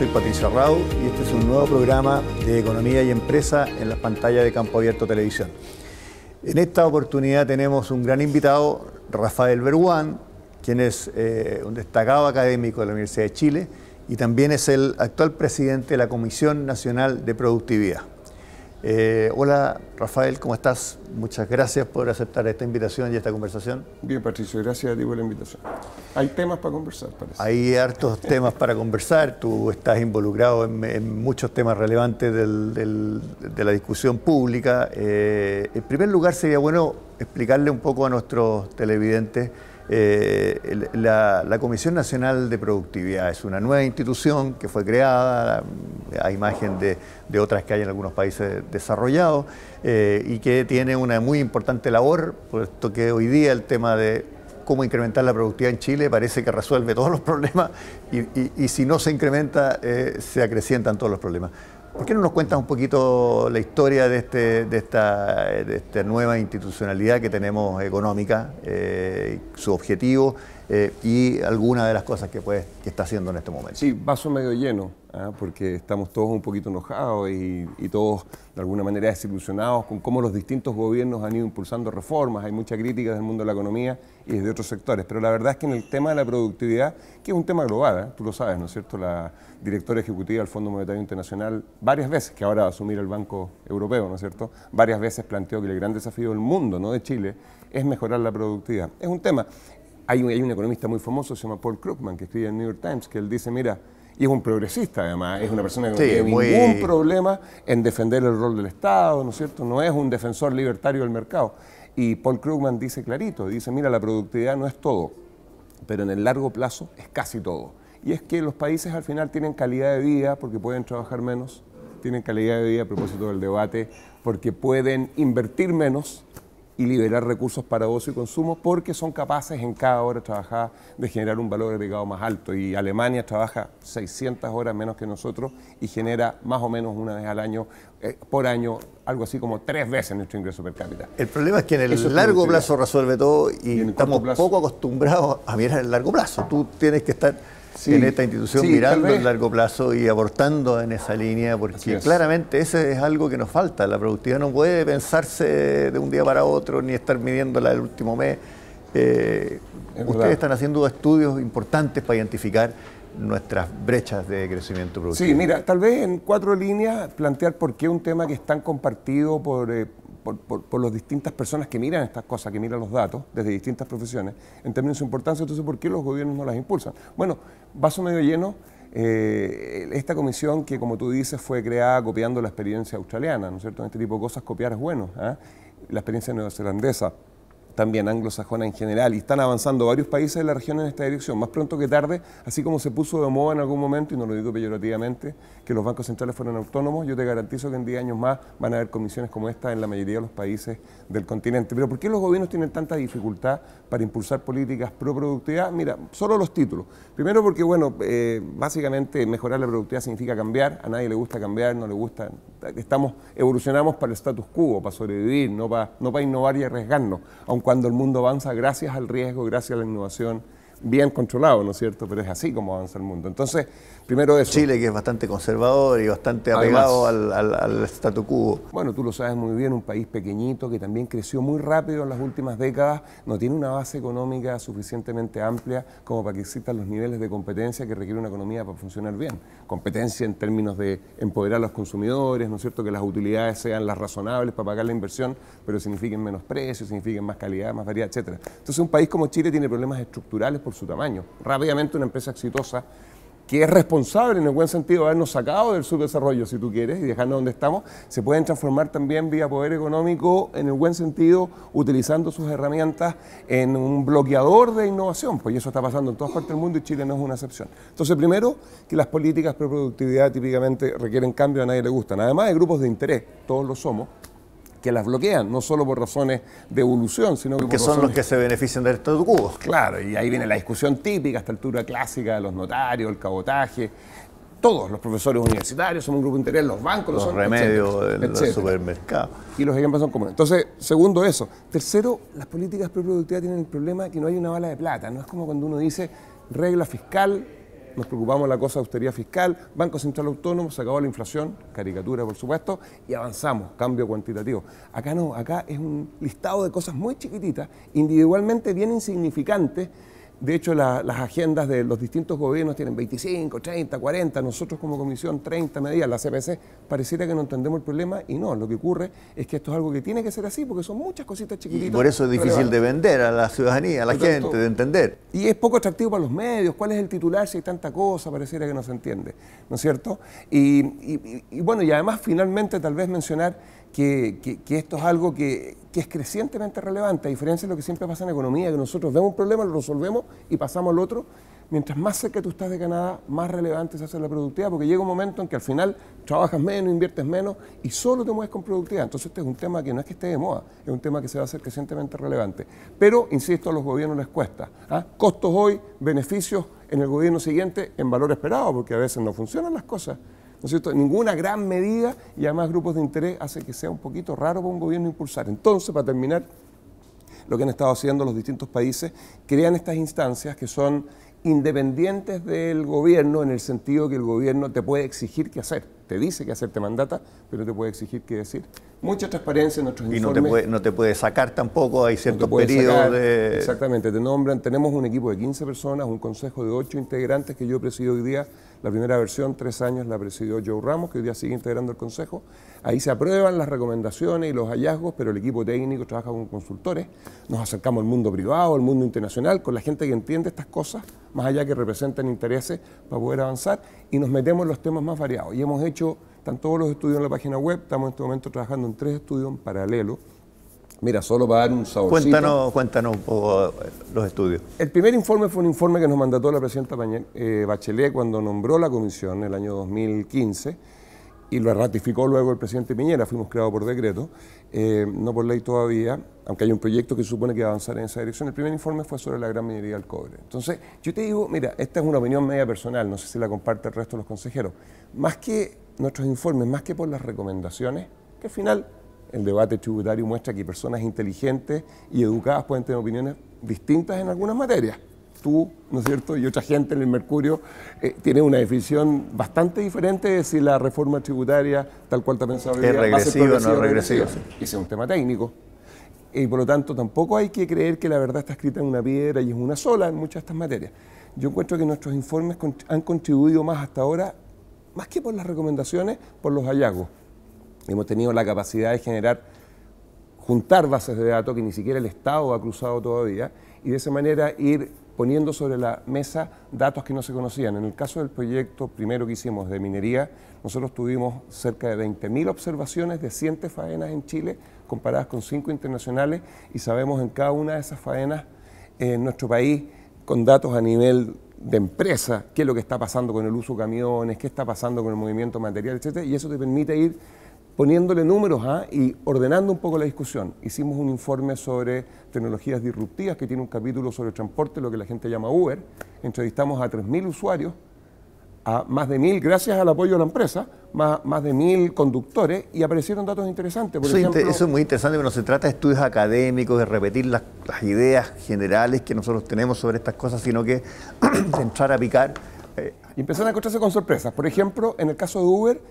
soy Patricio Arrau y este es un nuevo programa de Economía y Empresa en las pantallas de Campo Abierto Televisión. En esta oportunidad tenemos un gran invitado, Rafael Berguán, quien es un destacado académico de la Universidad de Chile y también es el actual presidente de la Comisión Nacional de Productividad. Hola Rafael, ¿cómo estás? Muchas gracias por aceptar esta invitación y esta conversación. Bien, Patricio, gracias a ti por la invitación. Hay temas para conversar, parece. Hay hartos temas para conversar, tú estás involucrado en muchos temas relevantes de la discusión pública. En primer lugar, sería bueno explicarle un poco a nuestros televidentes. La Comisión Nacional de Productividad es una nueva institución que fue creada a imagen de otras que hay en algunos países desarrollados y que tiene una muy importante labor, puesto que hoy día el tema de cómo incrementar la productividad en Chile parece que resuelve todos los problemas y si no se incrementa se acrecientan todos los problemas. ¿Por qué no nos cuentas un poquito la historia de esta nueva institucionalidad que tenemos económica, su objetivo y algunas de las cosas que está haciendo en este momento? Sí, vaso medio lleno, porque estamos todos un poquito enojados y todos de alguna manera desilusionados con cómo los distintos gobiernos han ido impulsando reformas. Hay mucha crítica del mundo de la economía y desde otros sectores, pero la verdad es que en el tema de la productividad, que es un tema global, tú lo sabes, ¿no es cierto? La directora ejecutiva del Fondo Monetario Internacional, varias veces, que ahora va a asumir el Banco Europeo, ¿no es cierto?, varias veces planteó que el gran desafío del mundo, no de Chile, es mejorar la productividad. Es un tema. Hay un economista muy famoso, se llama Paul Krugman, que escribe en el New York Times, que él dice, mira, y es un progresista además, es una persona que no tiene ningún problema en defender el rol del Estado, ¿no es cierto? No es un defensor libertario del mercado. Y Paul Krugman dice clarito, dice, mira, la productividad no es todo, pero en el largo plazo es casi todo. Y es que los países al final tienen calidad de vida porque pueden trabajar menos, tienen calidad de vida a propósito del debate, porque pueden invertir menos y liberar recursos para ocio y consumo porque son capaces en cada hora trabajada de generar un valor agregado más alto. Y Alemania trabaja 600 horas menos que nosotros y genera más o menos una vez al año, por año, algo así como 3 veces nuestro ingreso per cápita. El problema es que en el largo plazo resuelve todo y estamos poco acostumbrados a mirar el largo plazo. Tú tienes que estar en esta institución mirando el largo plazo y aportando en esa línea, porque claramente ese es algo que nos falta. La productividad no puede pensarse de un día para otro ni estar midiéndola el último mes. Ustedes están haciendo estudios importantes para identificar nuestras brechas de crecimiento productivo. Sí, mira, tal vez en 4 líneas plantear por qué un tema que es tan compartido por las distintas personas que miran estas cosas, que miran los datos desde distintas profesiones, en términos de importancia. Entonces, ¿por qué los gobiernos no las impulsan? Bueno, vaso medio lleno, esta comisión que, como tú dices, fue creada copiando la experiencia australiana, ¿no es cierto? En este tipo de cosas copiar es bueno, la experiencia neozelandesa, también anglosajona en general, y están avanzando varios países de la región en esta dirección, más pronto que tarde, así como se puso de moda en algún momento, y no lo digo peyorativamente, que los bancos centrales fueran autónomos. Yo te garantizo que en 10 años más van a haber comisiones como esta en la mayoría de los países del continente. Pero ¿por qué los gobiernos tienen tanta dificultad para impulsar políticas pro productividad? Mira, solo los títulos. Primero porque, bueno, básicamente mejorar la productividad significa cambiar, a nadie le gusta cambiar, no le gusta, evolucionamos para el status quo, para sobrevivir, no para innovar y arriesgarnos, aun cuando el mundo avanza gracias al riesgo, gracias a la innovación, bien controlado, ¿no es cierto? Pero es así como avanza el mundo. Entonces, primero eso. Chile, que es bastante conservador y bastante apegado al statu quo. Bueno, tú lo sabes muy bien, un país pequeñito que también creció muy rápido en las últimas décadas, no tiene una base económica suficientemente amplia como para que existan los niveles de competencia que requiere una economía para funcionar bien. Competencia en términos de empoderar a los consumidores, ¿no es cierto? Que las utilidades sean las razonables para pagar la inversión, pero signifiquen menos precios, signifiquen más calidad, más variedad, etc. Entonces, un país como Chile tiene problemas estructurales por su tamaño. Rápidamente una empresa exitosa que es responsable en el buen sentido de habernos sacado del subdesarrollo, si tú quieres, y dejarnos donde estamos, se pueden transformar también vía poder económico en el buen sentido, utilizando sus herramientas en un bloqueador de innovación, pues eso está pasando en todas partes del mundo y Chile no es una excepción. Entonces, primero, que las políticas pro productividad típicamente requieren cambio, a nadie le gustan. Además, hay grupos de interés, todos lo somos, que las bloquean, no solo por razones de evolución, sino que son los que se benefician del statu quo. Claro, y ahí viene la discusión típica, esta altura clásica de los notarios, el cabotaje. Todos los profesores universitarios son un grupo de interés, los bancos, los remedios del supermercado. Y los ejemplos son comunes. Entonces, segundo eso. Tercero, las políticas pro productivas tienen el problema que no hay una bala de plata. No es como cuando uno dice regla fiscal nos preocupamos de la cosa de austeridad fiscal, Banco Central Autónomo, se acabó la inflación, caricatura por supuesto, y avanzamos, cambio cuantitativo. Acá no, acá es un listado de cosas muy chiquititas, individualmente bien insignificantes. De hecho, las agendas de los distintos gobiernos tienen 25, 30, 40, nosotros como comisión 30 medidas, la CPC, pareciera que no entendemos el problema y no, lo que ocurre es que esto es algo que tiene que ser así porque son muchas cositas chiquititas. Y por eso es difícil de vender a la ciudadanía, a la gente, de entender. Y es poco atractivo para los medios, ¿cuál es el titular si hay tanta cosa? Pareciera que no se entiende, ¿no es cierto? Y bueno, y además finalmente tal vez mencionar que esto es algo que es crecientemente relevante, a diferencia de lo que siempre pasa en economía, que nosotros vemos un problema, lo resolvemos y pasamos al otro. Mientras más cerca tú estás de Canadá, más relevante se hace la productividad, porque llega un momento en que al final trabajas menos, inviertes menos y solo te mueves con productividad. Entonces este es un tema que no es que esté de moda, es un tema que se va a hacer crecientemente relevante. Pero, insisto, a los gobiernos les cuesta. Costos hoy, beneficios en el gobierno siguiente en valor esperado, porque a veces no funcionan las cosas. ¿No es cierto? Ninguna gran medida y además grupos de interés hace que sea un poquito raro para un gobierno impulsar. Entonces, para terminar, lo que han estado haciendo los distintos países, crean estas instancias que son independientes del gobierno en el sentido que el gobierno te puede exigir qué hacer. Te dice qué hacer, te mandata, pero te puede exigir qué decir. Mucha transparencia en nuestros informes. Y no te puede sacar tampoco, hay ciertos periodos de... Exactamente, te nombran. Tenemos un equipo de 15 personas, un consejo de 8 integrantes que yo presido hoy día. La primera versión, 3 años, la presidió Joe Ramos, que hoy día sigue integrando el consejo. Ahí se aprueban las recomendaciones y los hallazgos, pero el equipo técnico trabaja con consultores. Nos acercamos al mundo privado, al mundo internacional, con la gente que entiende estas cosas, más allá que representan intereses para poder avanzar, y nos metemos en los temas más variados. Y hemos hecho, están todos los estudios en la página web, estamos en este momento trabajando en 3 estudios en paralelo. Mira, solo para dar un saborcito. Cuéntanos un poco los estudios. El primer informe fue un informe que nos mandató la presidenta Bachelet cuando nombró la comisión en el año 2015 y lo ratificó luego el presidente Piñera, fuimos creados por decreto, no por ley todavía, aunque hay un proyecto que supone que va a avanzar en esa dirección. El primer informe fue sobre la gran minería del cobre. Entonces, yo te digo, mira, esta es una opinión media personal, no sé si la comparte el resto de los consejeros, más que nuestros informes, más que por las recomendaciones, que al final el debate tributario muestra que personas inteligentes y educadas pueden tener opiniones distintas en algunas materias. Tú, ¿no es cierto?, y otra gente en el Mercurio tiene una definición bastante diferente de si la reforma tributaria, tal cual está pensado, es regresiva o no es regresiva. Ese es un tema técnico. Y por lo tanto, tampoco hay que creer que la verdad está escrita en una piedra y es una sola en muchas de estas materias. Yo encuentro que nuestros informes han contribuido más hasta ahora, más que por las recomendaciones, por los hallazgos. Hemos tenido la capacidad de juntar bases de datos que ni siquiera el Estado ha cruzado todavía y de esa manera ir poniendo sobre la mesa datos que no se conocían. En el caso del proyecto primero que hicimos de minería, nosotros tuvimos cerca de 20.000 observaciones de 100 faenas en Chile, comparadas con 5 internacionales, y sabemos en cada una de esas faenas en nuestro país, con datos a nivel de empresa, qué es lo que está pasando con el uso de camiones, qué está pasando con el movimiento material, etcétera, y eso te permite ir poniéndole números y ordenando un poco la discusión. Hicimos un informe sobre tecnologías disruptivas que tiene un capítulo sobre transporte, lo que la gente llama Uber. Entrevistamos a 3.000 usuarios, a más de 1.000, gracias al apoyo de la empresa, más de 1.000 conductores, y aparecieron datos interesantes. Por ejemplo, eso es muy interesante, pero no se trata de estudios académicos, de repetir las ideas generales que nosotros tenemos sobre estas cosas, sino que de entrar a picar. Y empezaron a encontrarse con sorpresas. Por ejemplo, en el caso de Uber,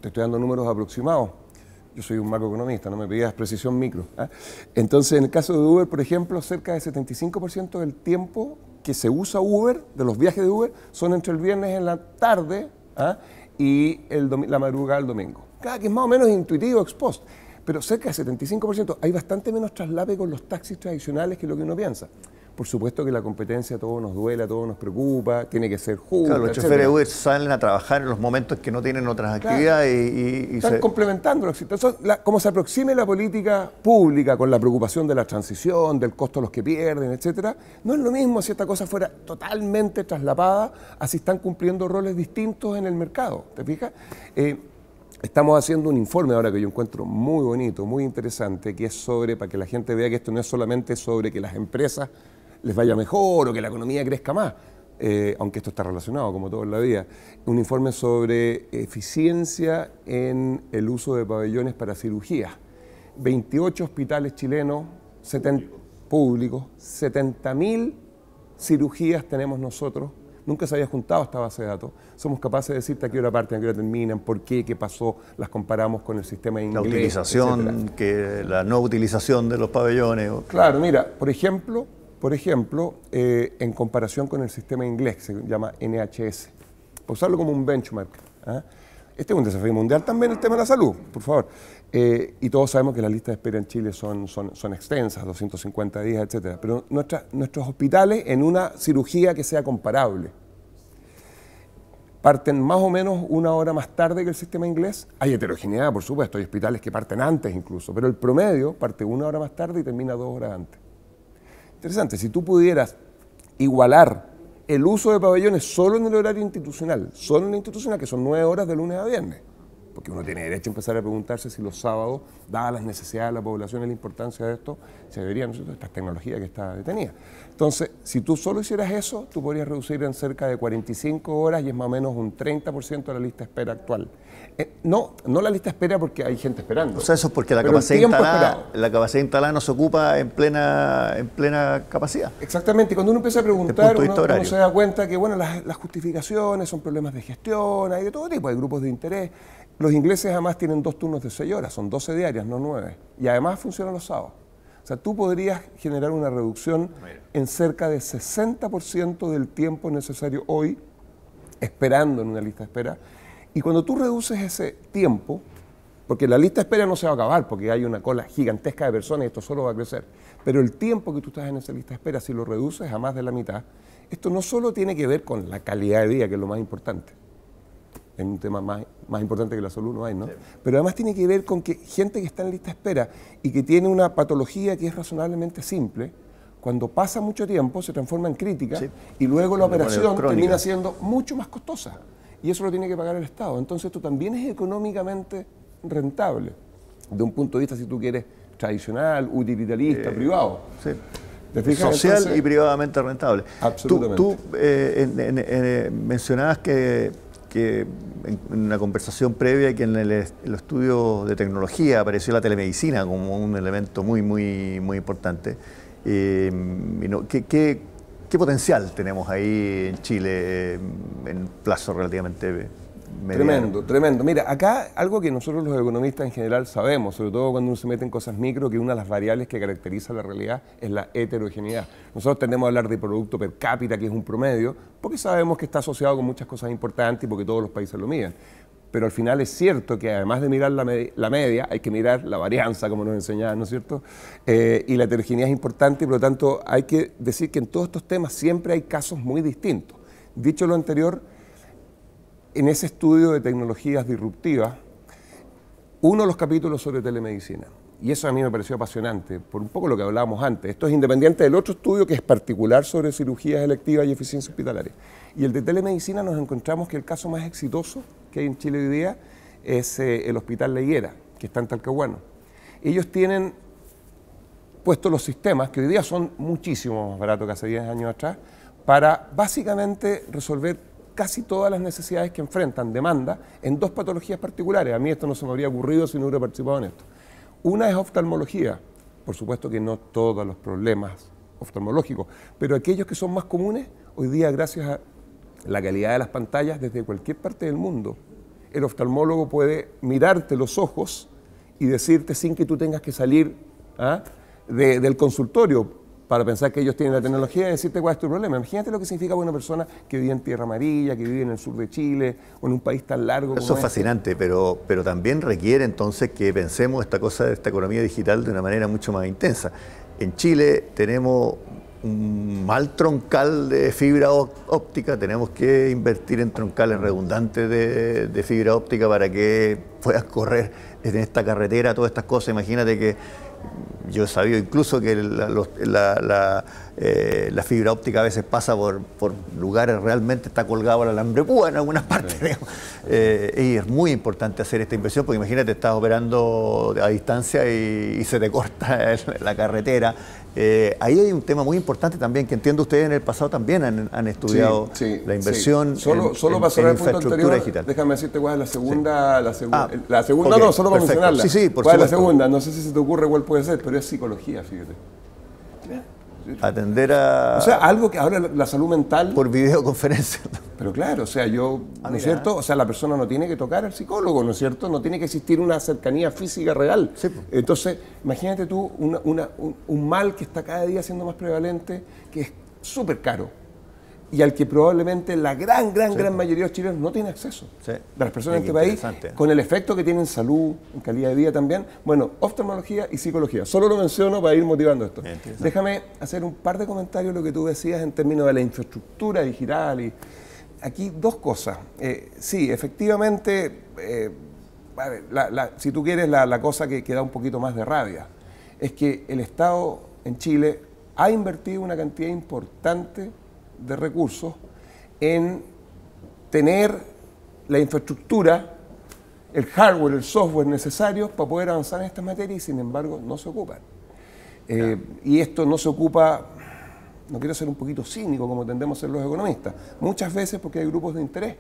te estoy dando números aproximados. Yo soy un macroeconomista, no me pidas precisión micro. Entonces, en el caso de Uber, por ejemplo, cerca del 75% del tiempo que se usa Uber, de los viajes de Uber, son entre el viernes en la tarde y la madrugada del domingo. Que es más o menos intuitivo, ex post. Pero cerca del 75%, hay bastante menos traslape con los taxis tradicionales que lo que uno piensa. Por supuesto que la competencia a todos nos duele, a todos nos preocupa, tiene que ser justa. Claro, los choferes de Uber salen a trabajar en los momentos que no tienen otras actividades y están complementando. Entonces, como se aproxime la política pública con la preocupación de la transición, del costo de los que pierden, etcétera, no es lo mismo si esta cosa fuera totalmente traslapada, así están cumpliendo roles distintos en el mercado. ¿Te fijas? Estamos haciendo un informe ahora que yo encuentro muy bonito, muy interesante, que es sobre, para que la gente vea que esto no es solamente sobre que las empresas les vaya mejor o que la economía crezca más, aunque esto está relacionado, como todo en la vida. Un informe sobre eficiencia en el uso de pabellones para cirugías. 28 hospitales chilenos, públicos, 70.000 cirugías tenemos nosotros nunca se había juntado esta base de datos. Somos capaces de decirte a qué hora parten, a qué hora terminan, por qué, qué pasó, las comparamos con el sistema inglés. La utilización, la no utilización de los pabellones. Claro, mira, por ejemplo, en comparación con el sistema inglés, que se llama NHS, para usarlo como un benchmark. ¿Ah? Este es un desafío mundial también, el tema de la salud, por favor. Y todos sabemos que las listas de espera en Chile son extensas, 250 días, etc. Pero nuestros hospitales, en una cirugía que sea comparable, parten más o menos 1 hora más tarde que el sistema inglés. Hay heterogeneidad, por supuesto, hay hospitales que parten antes incluso, pero el promedio parte 1 hora más tarde y termina 2 horas antes. Interesante, si tú pudieras igualar el uso de pabellones solo en el horario institucional, que son 9 horas de lunes a viernes, porque uno tiene derecho a empezar a preguntarse si los sábados, dadas las necesidades de la población y la importancia de esto, se deberían, ¿no?, esta tecnología que está detenida. Entonces, si tú solo hicieras eso, tú podrías reducir en cerca de 45 horas y es más o menos un 30% de la lista de espera actual. No la lista de espera porque hay gente esperando. O sea, eso es porque la capacidad instalada no se ocupa en plena capacidad. Exactamente, y cuando uno empieza a preguntar, uno se da cuenta que bueno, las justificaciones son problemas de gestión, hay de todo tipo, hay grupos de interés. Los ingleses además tienen 2 turnos de 6 horas, son 12 diarias, no 9. Y además funcionan los sábados. O sea, tú podrías generar una reducción en cerca de 60% del tiempo necesario hoy esperando en una lista de espera. Y cuando tú reduces ese tiempo, porque la lista de espera no se va a acabar, porque hay una cola gigantesca de personas y esto solo va a crecer, pero el tiempo que tú estás en esa lista de espera, si lo reduces a más de la mitad, esto no solo tiene que ver con la calidad de vida, que es lo más importante, es un tema más importante que la salud no hay, ¿no? Sí. Pero además tiene que ver con que gente que está en lista de espera y que tiene una patología que es razonablemente simple, cuando pasa mucho tiempo se transforma en crítica, sí, y luego la operación termina siendo mucho más costosa. Y eso lo tiene que pagar el Estado. Entonces esto también es económicamente rentable, de un punto de vista, si tú quieres, tradicional, utilitarista, privado. Sí. Social. Entonces, y privadamente rentable. Absolutamente. Tú mencionabas que en una conversación previa que en el estudio de tecnología apareció la telemedicina como un elemento muy importante. ¿Qué potencial tenemos ahí en Chile en plazo relativamente mediano? Tremendo. Mira, acá algo que nosotros los economistas en general sabemos, sobre todo cuando uno se mete en cosas micro, que una de las variables que caracteriza la realidad es la heterogeneidad. Nosotros tendemos a hablar de producto per cápita, que es un promedio, porque sabemos que está asociado con muchas cosas importantes y porque todos los países lo miden. Pero al final es cierto que además de mirar la media, hay que mirar la varianza, como nos enseñaban, ¿no es cierto? Y la heterogeneidad es importante y por lo tanto hay que decir que en todos estos temas siempre hay casos muy distintos. Dicho lo anterior, en ese estudio de tecnologías disruptivas, uno de los capítulos sobre telemedicina, y eso a mí me pareció apasionante, por un poco lo que hablábamos antes. Esto es independiente del otro estudio que es particular sobre cirugías electivas y eficiencia hospitalaria. Y el de telemedicina nos encontramos que el caso más exitoso que hay en Chile hoy día es el Hospital La Higuera, que está en Talcahuano. Ellos tienen puestos los sistemas, que hoy día son muchísimo más baratos que hace 10 años atrás, para básicamente resolver casi todas las necesidades que enfrentan demanda en 2 patologías particulares. A mí esto no se me habría ocurrido si no hubiera participado en esto. Una es oftalmología, por supuesto que no todos los problemas oftalmológicos, pero aquellos que son más comunes, hoy día gracias a la calidad de las pantallas desde cualquier parte del mundo, el oftalmólogo puede mirarte los ojos y decirte sin que tú tengas que salir del consultorio para pensar que ellos tienen la tecnología y decirte cuál es tu problema. Imagínate lo que significa para una persona que vive en Tierra Amarilla, que vive en el sur de Chile o en un país tan largo como Eso es fascinante, pero también requiere entonces que pensemos esta economía digital de una manera mucho más intensa. En Chile tenemos un mal troncal de fibra óptica, tenemos que invertir en troncales redundantes de fibra óptica para que puedas correr en esta carretera todas estas cosas. Imagínate que yo he sabido incluso que la fibra óptica a veces pasa por lugares realmente está colgado al alambre púa en algunas partes. Y es muy importante hacer esta inversión porque imagínate, estás operando a distancia y se te corta la carretera. Ahí hay un tema muy importante también que entiendo ustedes en el pasado también han estudiado la inversión solo para cerrar el punto anterior, digital. Déjame decirte cuál es la segunda, okay, no, solo para mencionarla. Sí, por ¿Cuál supuesto. es la segunda? No sé si se te ocurre cuál puede ser, pero es psicología, fíjate. atender a... O sea, algo que ahora la salud mental... Por videoconferencia. Pero claro, o sea, ¿no es cierto? O sea, la persona no tiene que tocar al psicólogo, ¿no es cierto? No tiene que existir una cercanía física real. Sí. Entonces, imagínate tú un mal que está cada día siendo más prevalente, que es súper caro, y al que probablemente la gran mayoría de los chilenos no tiene acceso. Sí. De las personas en este país, con el efecto que tiene en salud, en calidad de vida también. Bueno, oftalmología y psicología. Solo lo menciono para ir motivando esto. Déjame hacer un par de comentarios lo que tú decías en términos de la infraestructura digital. Y aquí dos cosas. Sí, efectivamente, si tú quieres, la cosa que da un poquito más de rabia es que el Estado en Chile ha invertido una cantidad importante de recursos en tener la infraestructura, el hardware, el software necesarios para poder avanzar en estas materias y sin embargo no se ocupan. Y esto no se ocupa, no quiero ser un poquito cínico como tendemos a ser los economistas, muchas veces porque hay grupos de interés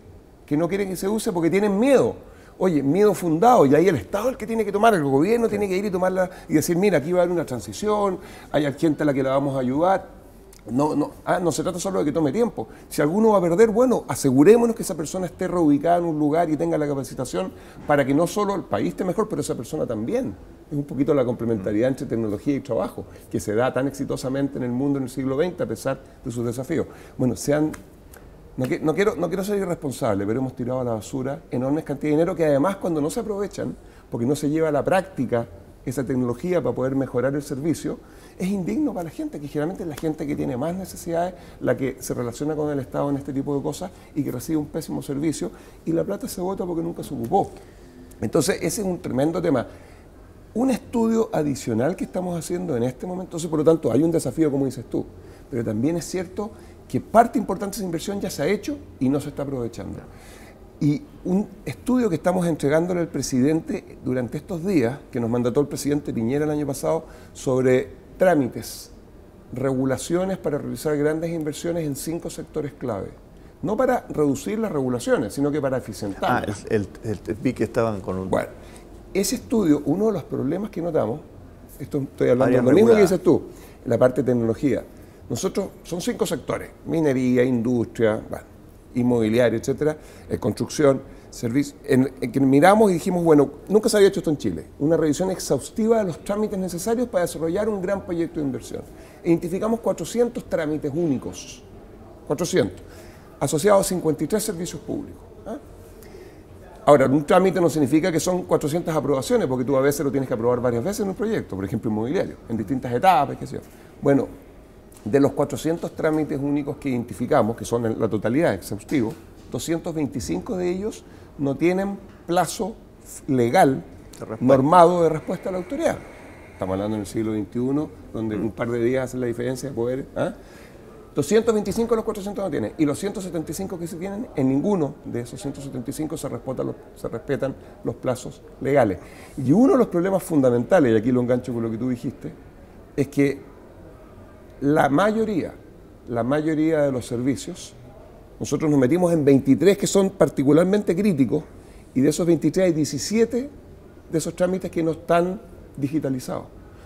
que no quieren que se use porque tienen miedo. Oye, miedo fundado, y ahí el Estado es el que tiene que tomar, el gobierno tiene que ir y tomarla y decir, mira, aquí va a haber una transición, hay gente a la que la vamos a ayudar. No se trata solo de que tome tiempo. Si alguno va a perder, bueno, asegurémonos que esa persona esté reubicada en un lugar y tenga la capacitación para que no solo el país esté mejor, pero esa persona también. Es un poquito la complementariedad entre tecnología y trabajo, que se da tan exitosamente en el mundo en el siglo XX a pesar de sus desafíos. Bueno, no quiero ser irresponsable, pero hemos tirado a la basura enormes cantidades de dinero que además cuando no se aprovechan, porque no se lleva a la práctica esa tecnología para poder mejorar el servicio, es indigno para la gente, que generalmente es la gente que tiene más necesidades, la que se relaciona con el Estado en este tipo de cosas y que recibe un pésimo servicio y la plata se bota porque nunca se ocupó. Entonces ese es un tremendo tema. Un estudio adicional que estamos haciendo en este momento, entonces por lo tanto hay un desafío como dices tú, pero también es cierto que parte importante de esa inversión ya se ha hecho y no se está aprovechando. Y un estudio que estamos entregándole al presidente durante estos días, que nos mandató el presidente Piñera el año pasado, sobre trámites, regulaciones para realizar grandes inversiones en 5 sectores clave. No para reducir las regulaciones, sino que para eficientarlas. Vi que estaban con un... Bueno, ese estudio, uno de los problemas que notamos, esto estoy hablando de lo mismo que dices tú, la parte de tecnología. Nosotros, son 5 sectores, minería, industria, inmobiliario, etcétera, construcción, servicio, en que miramos y dijimos, bueno, nunca se había hecho esto en Chile, una revisión exhaustiva de los trámites necesarios para desarrollar un gran proyecto de inversión. Identificamos 400 trámites únicos, 400, asociados a 53 servicios públicos. Ahora, un trámite no significa que son 400 aprobaciones, porque tú a veces lo tienes que aprobar varias veces en un proyecto, por ejemplo, inmobiliario, en distintas etapas, qué sé yo. Bueno, de los 400 trámites únicos que identificamos, que son en la totalidad exhaustivos, 225 de ellos no tienen plazo legal normado de respuesta a la autoridad. Estamos hablando en el siglo XXI, donde un par de días hacen la diferencia de poder... 225 de los 400 no tienen, y los 175 que se tienen, en ninguno de esos 175 se respetan los plazos legales. Y uno de los problemas fundamentales, y aquí lo engancho con lo que tú dijiste, es que la mayoría de los servicios, nosotros nos metimos en 23 que son particularmente críticos, y de esos 23 hay 17 de esos trámites que no están digitalizados.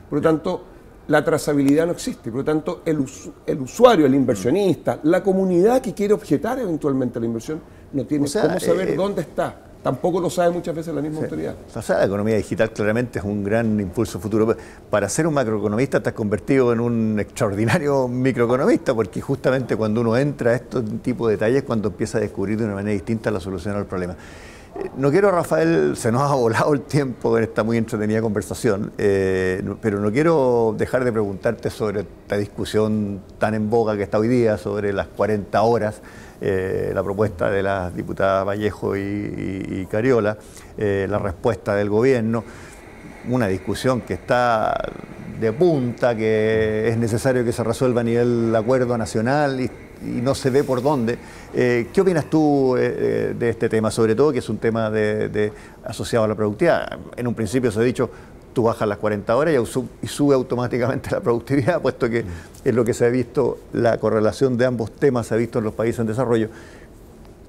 Por lo tanto, la trazabilidad no existe. Por lo tanto, el usuario, el inversionista, la comunidad que quiere objetar eventualmente la inversión, no tiene cómo saber dónde está. Tampoco lo sabe muchas veces la misma autoridad. O sea, la economía digital claramente es un gran impulso futuro. Para ser un macroeconomista te has convertido en un extraordinario microeconomista, porque justamente cuando uno entra a estos tipos de detalles, cuando empieza a descubrir de una manera distinta la solución al problema. No quiero, Rafael, se nos ha volado el tiempo en esta muy entretenida conversación, pero no quiero dejar de preguntarte sobre esta discusión tan en boga que está hoy día, sobre las 40 horas, la propuesta de las diputadas Vallejo y Cariola, la respuesta del gobierno, una discusión que está de punta, que es necesario que se resuelva a nivel acuerdo nacional y no se ve por dónde. ¿Qué opinas tú de este tema? Sobre todo que es un tema asociado a la productividad. En un principio se ha dicho, tú bajas las 40 horas y sube automáticamente la productividad, puesto que es lo que se ha visto, la correlación de ambos temas se ha visto en los países en desarrollo.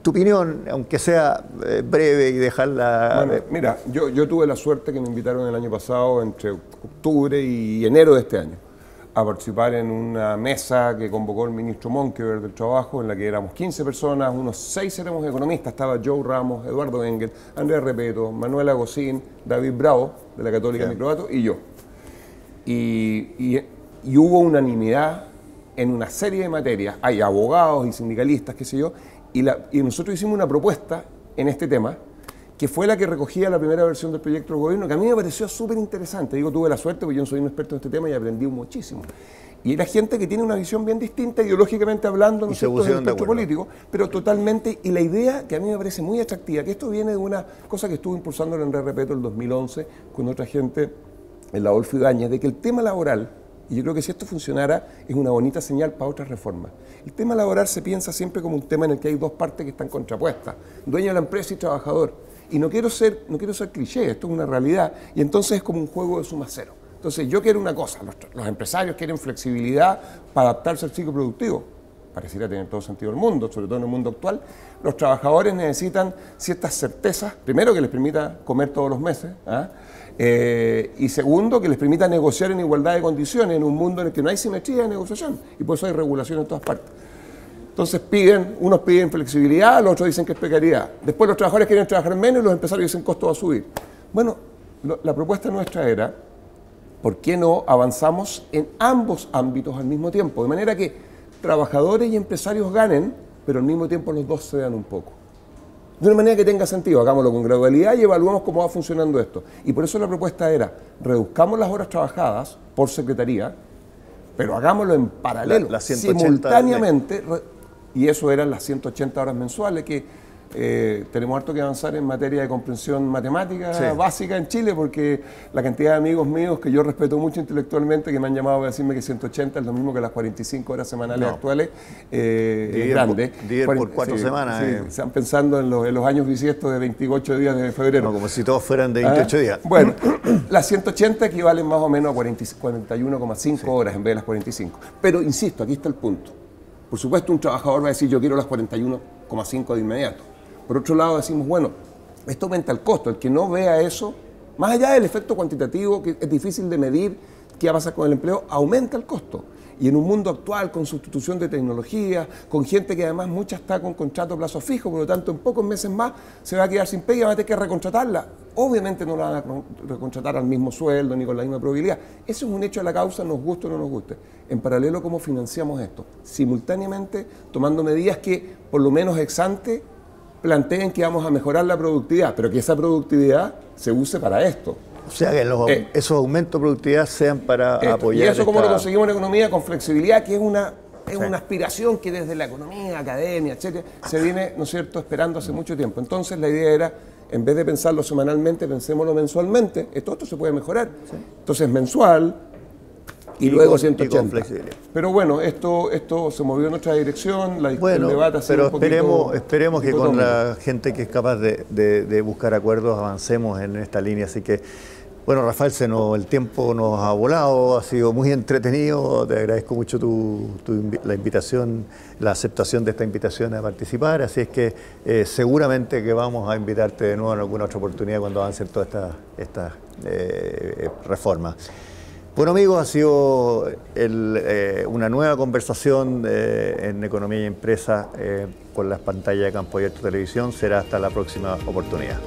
Tu opinión, aunque sea breve y dejarla... Bueno, mira, yo tuve la suerte que me invitaron el año pasado, entre octubre y enero de este año, a participar en una mesa que convocó el ministro Monkeberg del Trabajo, en la que éramos 15 personas, unos 6 éramos economistas, estaba Joe Ramos, Eduardo Engel, Andrea Repeto, Manuela Gocín, David Bravo, de la Católica Microbato, y yo. Y hubo unanimidad en una serie de materias, hay abogados y sindicalistas, qué sé yo, y nosotros hicimos una propuesta en este tema, que fue la que recogía la primera versión del proyecto del gobierno, que a mí me pareció súper interesante. Digo, tuve la suerte, porque yo no soy un experto en este tema y aprendí muchísimo. Y era gente que tiene una visión bien distinta, ideológicamente hablando, no sé, del espectro político, pero totalmente, y la idea que a mí me parece muy atractiva, que esto viene de una cosa que estuvo impulsando el André Repeto en el 2011, con otra gente, en la Adolfo Ibáñez, de que el tema laboral, y yo creo que si esto funcionara, es una bonita señal para otras reformas. El tema laboral se piensa siempre como un tema en el que hay dos partes que están contrapuestas, dueño de la empresa y trabajador. Y no quiero ser cliché, esto es una realidad, y entonces es como un juego de suma cero. Entonces yo quiero una cosa, los empresarios quieren flexibilidad para adaptarse al ciclo productivo, pareciera tener todo sentido del mundo, sobre todo en el mundo actual. Los trabajadores necesitan ciertas certezas, primero que les permita comer todos los meses, y segundo que les permita negociar en igualdad de condiciones en un mundo en el que no hay simetría de negociación, y por eso hay regulación en todas partes. Entonces unos piden flexibilidad, los otros dicen que es precariedad. Después los trabajadores quieren trabajar menos y los empresarios dicen que el costo va a subir. Bueno, la propuesta nuestra era, ¿por qué no avanzamos en ambos ámbitos al mismo tiempo? De manera que trabajadores y empresarios ganen, pero al mismo tiempo los dos cedan un poco. De una manera que tenga sentido, hagámoslo con gradualidad y evaluamos cómo va funcionando esto. Y por eso la propuesta era, reduzcamos las horas trabajadas por secretaría, pero hagámoslo en paralelo, las 180 simultáneamente. Y eso eran las 180 horas mensuales, que tenemos harto que avanzar en materia de comprensión matemática básica en Chile, porque la cantidad de amigos míos que yo respeto mucho intelectualmente, que me han llamado a decirme que 180 es lo mismo que las 45 horas semanales actuales, es grande. Dividir por 4 semanas. Están pensando en los años bisiestos de 28 días de febrero. No, como si todos fueran de 28 días. Bueno, las 180 equivalen más o menos a 41,5 horas en vez de las 45. Pero insisto, aquí está el punto. Por supuesto, un trabajador va a decir, yo quiero las 41,5 de inmediato. Por otro lado, decimos, bueno, esto aumenta el costo. El que no vea eso, más allá del efecto cuantitativo, que es difícil de medir qué va a pasar con el empleo, aumenta el costo. Y en un mundo actual, con sustitución de tecnología, con gente que además mucha está con contrato a plazo fijo, por lo tanto, en pocos meses más se va a quedar sin pega y va a tener que recontratarla. Obviamente no la van a recontratar al mismo sueldo ni con la misma probabilidad. Eso es un hecho de la causa, nos guste o no nos guste. En paralelo, ¿cómo financiamos esto? Simultáneamente, tomando medidas que, por lo menos ex ante, planteen que vamos a mejorar la productividad, pero que esa productividad se use para esto. O sea, que esos aumentos de productividad sean para apoyar. Y eso como lo conseguimos en economía con flexibilidad, que es una aspiración que desde la economía, academia, etcétera, se viene, ¿no es cierto?, esperando hace mucho tiempo. Entonces la idea era, en vez de pensarlo semanalmente, pensémoslo mensualmente. Esto se puede mejorar. Sí. Entonces mensual y luego 180. Pero bueno, esto se movió en otra dirección, el debate ha sido un poquito esperemos que con la gente que es capaz de buscar acuerdos avancemos en esta línea. Así que, bueno, Rafael, el tiempo nos ha volado, ha sido muy entretenido. Te agradezco mucho la invitación, la aceptación de esta invitación a participar. Así es que seguramente que vamos a invitarte de nuevo en alguna otra oportunidad cuando avancen todas estas reformas. Bueno, amigos, ha sido una nueva conversación en Economía y Empresa con las pantallas de Campo Abierto Televisión. Será hasta la próxima oportunidad.